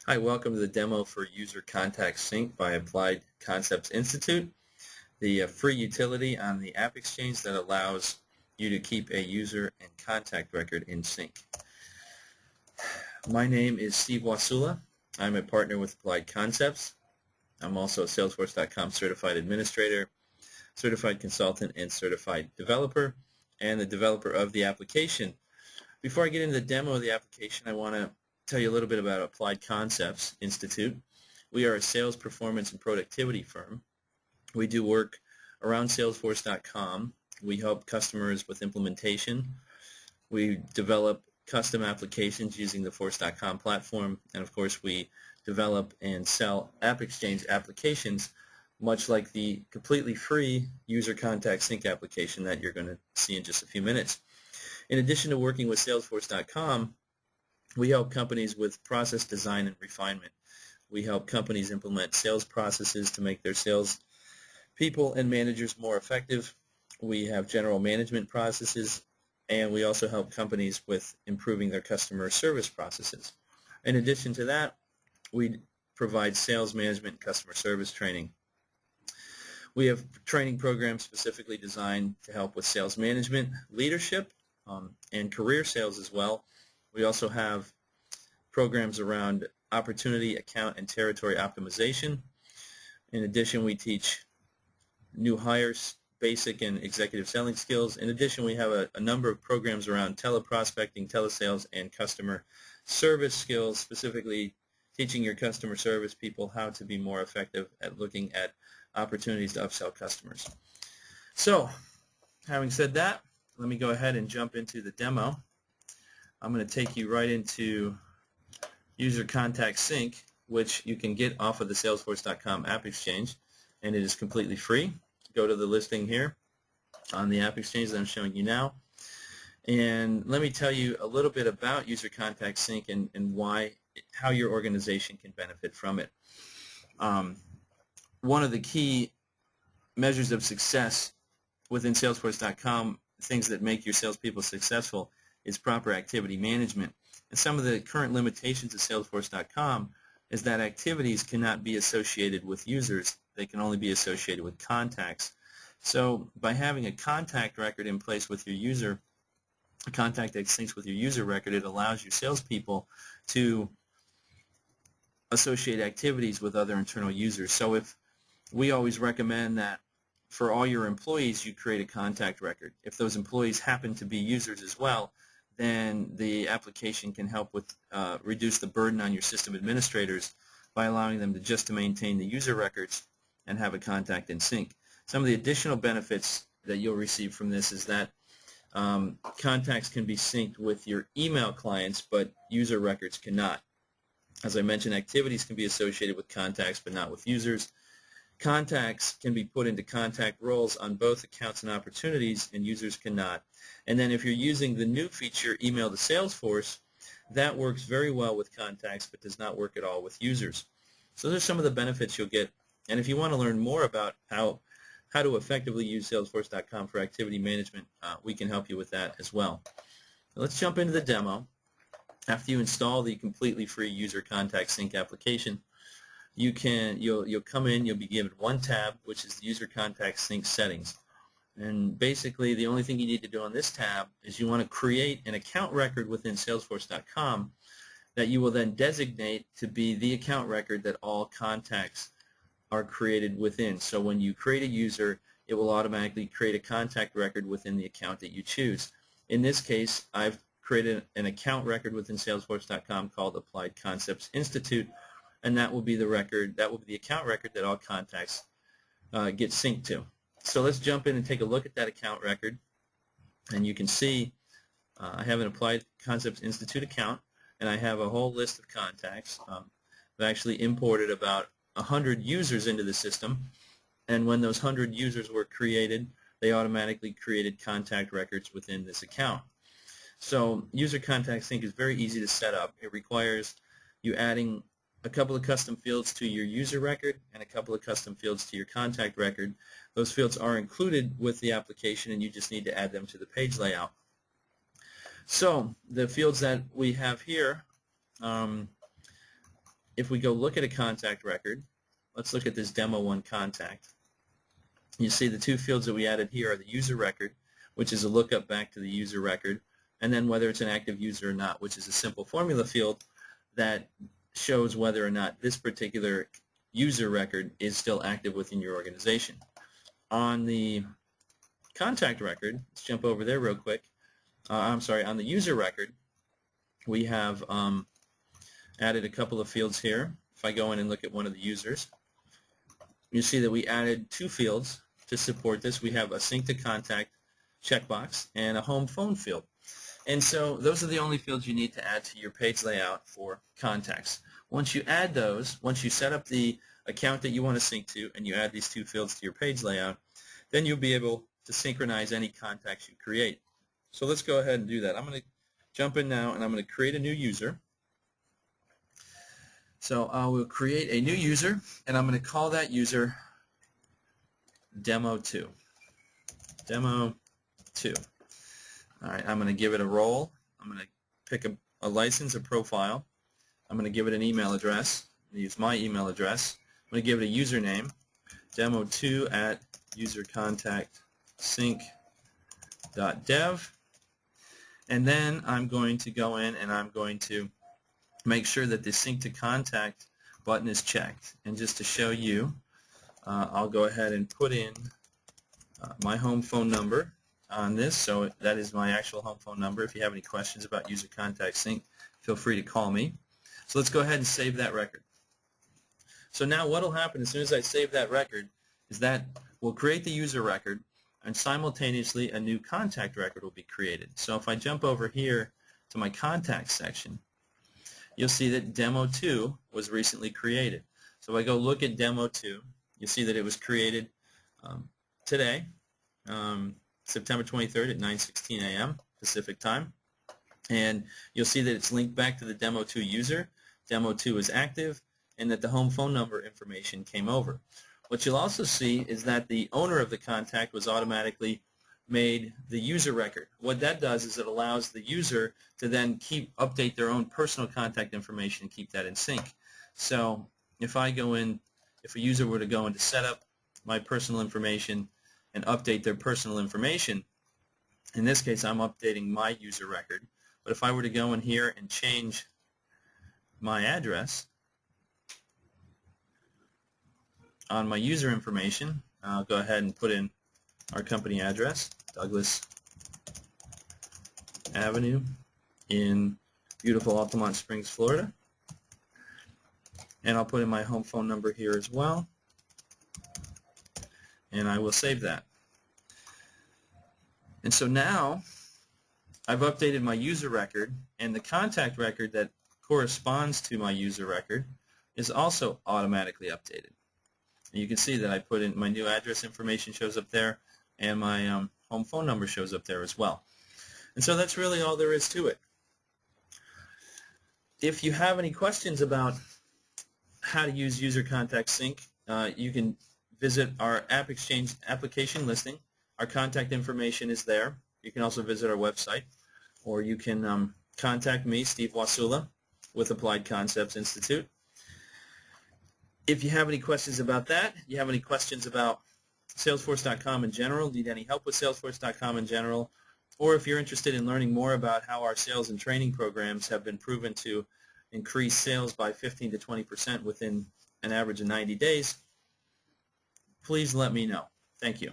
Hi, welcome to the demo for User Contact Sync by Applied Concepts Institute, the free utility on the App Exchange that allows you to keep a user and contact record in sync. My name is Steve Wasula. I'm a partner with Applied Concepts. I'm also a Salesforce.com certified administrator, certified consultant, and certified developer, and the developer of the application. Before I get into the demo of the application, I want to tell you a little bit about Applied Concepts Institute. We are a sales performance and productivity firm. We do work around Salesforce.com. We help customers with implementation. We develop custom applications using the Force.com platform, and of course we develop and sell App Exchange applications, much like the completely free User Contact Sync application that you're going to see in just a few minutes. In addition to working with Salesforce.com, we help companies with process design and refinement. We help companies implement sales processes to make their sales people and managers more effective. We have general management processes, and we also help companies with improving their customer service processes. In addition to that, we provide sales management and customer service training. We have training programs specifically designed to help with sales management, leadership, and career sales as well. We also have programs around opportunity, account, and territory optimization. In addition, we teach new hires basic and executive selling skills. In addition, we have a number of programs around teleprospecting, telesales, and customer service skills, specifically teaching your customer service people how to be more effective at looking at opportunities to upsell customers. So, having said that, let me go ahead and jump into the demo. I'm going to take you right into User Contact Sync, which you can get off of the Salesforce.com App Exchange, and it is completely free. Go to the listing here on the App Exchange that I'm showing you now, and let me tell you a little bit about User Contact Sync and how your organization can benefit from it. One of the key measures of success within Salesforce.com, things that make your salespeople successful, is proper activity management. And some of the current limitations of Salesforce.com is that activities cannot be associated with users. They can only be associated with contacts. So by having a contact record in place with your user, a contact that syncs with your user record, it allows your salespeople to associate activities with other internal users. So if we always recommend that for all your employees you create a contact record. If those employees happen to be users as well, then the application can help with reduce the burden on your system administrators by allowing them to maintain the user records and have a contact in sync. Some of the additional benefits that you'll receive from this is that contacts can be synced with your email clients, but user records cannot. As I mentioned, activities can be associated with contacts but not with users. Contacts can be put into contact roles on both accounts and opportunities, and users cannot. And then if you're using the new feature, Email to Salesforce, that works very well with contacts but does not work at all with users. So those are some of the benefits you'll get. And if you want to learn more about how to effectively use Salesforce.com for activity management, we can help you with that as well. Let's jump into the demo. After you install the completely free User Contact Sync application, you'll come in, you'll be given one tab, which is the User Contact Sync settings. And basically the only thing you need to do on this tab is you want to create an account record within Salesforce.com that you will then designate to be the account record that all contacts are created within. So when you create a user, it will automatically create a contact record within the account that you choose. In this case, I've created an account record within Salesforce.com called Applied Concepts Institute, and that will be the record, that will be the account record that all contacts get synced to. So let's jump in and take a look at that account record, and you can see I have an Applied Concepts Institute account, and I have a whole list of contacts. I've actually imported about 100 users into the system, and when those 100 users were created, they automatically created contact records within this account. So User Contact Sync is very easy to set up. It requires you adding a couple of custom fields to your user record and a couple of custom fields to your contact record. Those fields are included with the application, and you just need to add them to the page layout. So the fields that we have here, if we go look at a contact record, let's look at this demo 1 contact. You see the 2 fields that we added here are the user record, which is a lookup back to the user record, and then whether it's an active user or not, which is a simple formula field that shows whether or not this particular user record is still active within your organization. On the contact record, let's jump over there real quick. On the user record, we have added a couple of fields here. If I go in and look at one of the users, you see that we added 2 fields to support this. We have a sync to contact checkbox and a home phone field. And so those are the only fields you need to add to your page layout for contacts. Once you add those, once you set up the account that you want to sync to and you add these 2 fields to your page layout, then you'll be able to synchronize any contacts you create. So let's go ahead and do that. I'm going to jump in now and I'm going to create a new user. So I will create a new user and I'm going to call that user Demo2. Demo2. All right, I'm going to give it a role. I'm going to pick a license, a profile. I'm going to give it an email address. I'm going to use my email address. I'm going to give it a username, demo2@usercontactsync.dev. And then I'm going to go in and I'm going to make sure that the sync to contact button is checked. And just to show you, I'll go ahead and put in my home phone number on this, so that is my actual home phone number. If you have any questions about user contact sync, feel free to call me. So let's go ahead and save that record. So now what will happen as soon as I save that record is that we'll create the user record and simultaneously a new contact record will be created. So if I jump over here to my contacts section, you'll see that Demo2 was recently created. So if I go look at Demo2, you'll see that it was created today, September 23rd at 9:16 a.m. Pacific time. And you'll see that it's linked back to the Demo2 user. Demo2 is active and that the home phone number information came over. What you'll also see is that the owner of the contact was automatically made the user record. What that does is it allows the user to then update their own personal contact information and keep that in sync. So if I go in, if a user were to go in to set up my personal information and update their personal information, in this case I'm updating my user record, but if I were to go in here and change my address on my user information, I'll go ahead and put in our company address, Douglas Avenue in beautiful Altamont Springs, Florida. And I'll put in my home phone number here as well. And I will save that. And so now I've updated my user record, and the contact record that corresponds to my user record is also automatically updated. And you can see that I put in my new address information shows up there, and my home phone number shows up there as well. And so that's really all there is to it. If you have any questions about how to use User Contact Sync, you can visit our AppExchange application listing. Our contact information is there. You can also visit our website, or you can contact me, Steve Wasula, with Applied Concepts Institute. If you have any questions about that, you have any questions about Salesforce.com in general, need any help with Salesforce.com in general, or if you're interested in learning more about how our sales and training programs have been proven to increase sales by 15 to 20% within an average of 90 days, please let me know. Thank you.